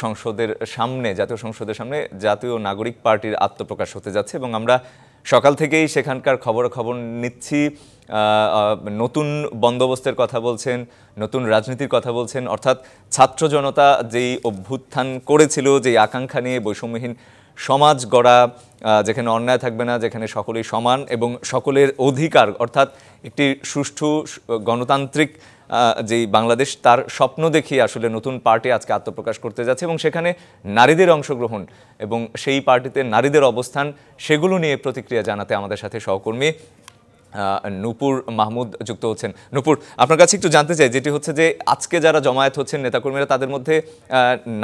সংসদের সামনে জাতীয় সংসদের সামনে জাতীয় নাগরিক পার্টির আত্মপ্রকাশ হতে যাচ্ছে এবং আমরা সকাল থেকেই সেখানকার খবর নিচ্ছি। নতুন বন্দোবস্তের কথা বলছেন, নতুন রাজনীতির কথা বলছেন, অর্থাৎ ছাত্র জনতা যেই অভ্যুত্থান করেছিল, যেই আকাঙ্ক্ষা নিয়ে বৈষম্যহীন সমাজ গড়া, যেখানে অন্যায় থাকবে না, যেখানে সকলেই সমান এবং সকলের অধিকার, অর্থাৎ একটি সুষ্ঠু গণতান্ত্রিক যেই বাংলাদেশ, তার স্বপ্ন দেখিয়ে আসলে নতুন পার্টি আজকে আত্মপ্রকাশ করতে যাচ্ছে এবং সেখানে নারীদের অংশগ্রহণ এবং সেই পার্টিতে নারীদের অবস্থান, সেগুলো নিয়ে প্রতিক্রিয়া জানাতে আমাদের সাথে সহকর্মী নূপুর মাহমুদ যুক্ত হচ্ছেন। নূপুর, আপনার কাছে একটু জানতে চাই, যেটি হচ্ছে যে আজকে যারা জমায়েত হচ্ছেন নেতাকর্মীরা, তাদের মধ্যে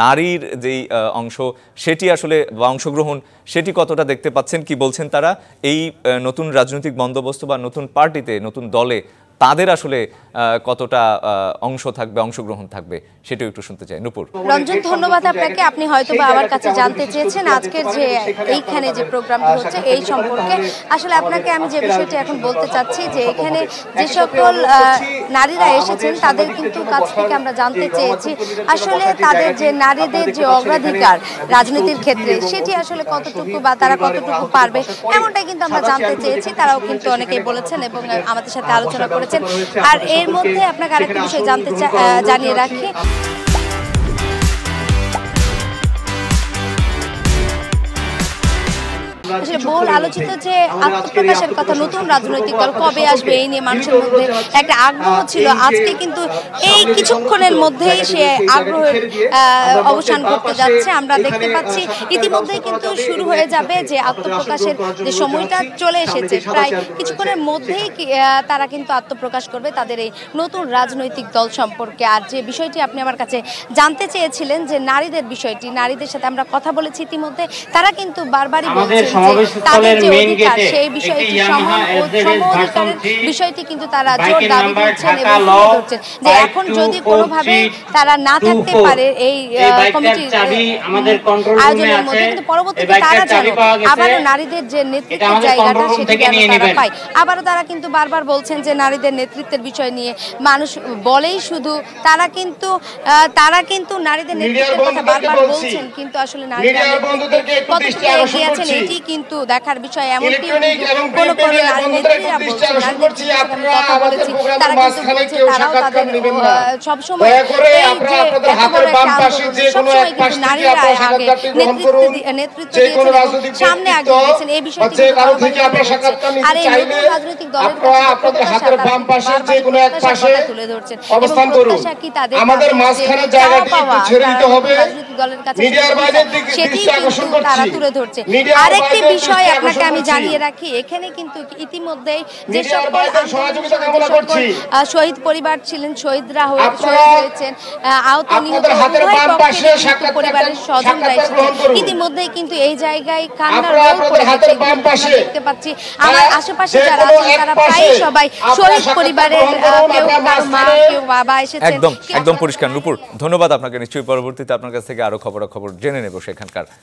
নারীর যেই অংশ সেটি আসলে বা অংশগ্রহণ সেটি কতটা দেখতে পাচ্ছেন, কি বলছেন তারা এই নতুন রাজনৈতিক বন্দোবস্ত বা নতুন পার্টিতে, নতুন দলে তাদের আসলে কতটা অংশ থাকবে, অংশগ্রহণ থাকবে, সেটাও একটু শুনতে চাই। নূপুর। রঞ্জন, ধন্যবাদ আপনাকে। আপনি হয়তো বা আমার কাছে জানতে চেয়েছেন আজকের যে এইখানে যে প্রোগ্রামটি হচ্ছে এই সম্পর্কে। আসলে আপনাকে আমি যে বিষয়টি এখন বলতে চাচ্ছি যে এখানে যে সকল নারীরা এসেছেন তাদের কিন্তু কাছ থেকে আমরা জানতে চেয়েছি আসলে তাদের যে নারীদের যে অগ্রাধিকার রাজনীতির ক্ষেত্রে সেটি আসলে কতটুকু বা তারা কতটুকু পারবে, এমনটাই কিন্তু আমরা জানতে চেয়েছি। তারাও কিন্তু অনেকেই বলেছেন এবং আমাদের সাথে আলোচনা করেছেন। আর এর মধ্যে আপনাকে আরেকটা বিষয় জানিয়ে রাখি, আসলে বহুল আলোচিত যে আত্মপ্রকাশের কথা, নতুন রাজনৈতিক দল কবে আসবে এই নিয়ে মানুষের মধ্যে একটা আগ্রহ ছিল। আজকে কিন্তু এই কিছুক্ষণের মধ্যেই সে আগ্রহের অবসান করতে যাচ্ছে। আমরা দেখতে পাচ্ছি ইতিমধ্যেই কিন্তু শুরু হয়ে যাবে যে আত্মপ্রকাশের যে সময়টা চলে এসেছে, প্রায় কিছুক্ষণের মধ্যেই তারা কিন্তু আত্মপ্রকাশ করবে তাদের এই নতুন রাজনৈতিক দল সম্পর্কে। আর যে বিষয়টি আপনি আমার কাছে জানতে চেয়েছিলেন যে নারীদের বিষয়টি, নারীদের সাথে আমরা কথা বলেছি ইতিমধ্যে, তারা কিন্তু বারবারই বলছেন তাদের যে অধিকার সেই বিষয়টি, সম-অধিকারের বিষয়টি কিন্তু তারা জোর দাবি করছেন এবং তুলে ধরছেন যে এখন যদি কোনোভাবে তারা না থাকতে পারে এই কমিটির আয়োজনের মধ্যে, কিন্তু পরবর্তীতে তারা যেন আবারও নারীদের যে নেতৃত্বের জায়গাটা সেটি যেন তারা পায়। আবারও তারা কিন্তু বারবার বলছেন যে নারীদের নেতৃত্বের বিষয় নিয়ে মানুষ বলেই শুধু, তারা কিন্তু নারীদের নেতৃত্বের কথা বারবার বলছেন, কিন্তু আসলে নারীরা কতটুকু এগিয়ে আছেন এটি কিন্তু দেখার বিষয়। এমনকি কোনো নারী নেত্রীরা বলছেন, নারীদের কথা বলেছি, তারা কিন্তু বলছে তারাও তাদের সবসময় সবসময় কিন্তু নারীরা আগে নেতৃত্ব দিয়েছেন এবং সামনে আগে গিয়েছেন, এই বিষয়টি আর এই নতুন রাজনৈতিক দলের তুলে ধরছেন এবং প্রত্যাশা কি তাদের রাজনৈতিক দলের কাছে সেটি কিন্তু তারা তুলে ধরছে। আরেকটি বিষয় আপনাকে আমি জানিয়ে রাখি, এখানে কিন্তু ইতিমধ্যেই যে সকল শহীদ পরিবার ছিলেন, শহীদরা হয়েছেন, আহত নিহত উভয় পক্ষের পরিবারের স্বজনরা এসেছেন, ইতিমধ্যেই কিন্তু এই জায়গায় কান্নার রোল পড়ে গেছে। দেখতে পাচ্ছি আমার আশেপাশে যারা আছেন তারা প্রায় সবাই শহীদ পরিবারের কেউ কারো মা, কেউ বাবা এসেছেন। একদম পরিষ্কার। নূপুর, ধন্যবাদ আপনাকে। নিশ্চয়ই পরবর্তীতে আপনার কাছ থেকে আরো খবর জেনে নেব সেখানকার।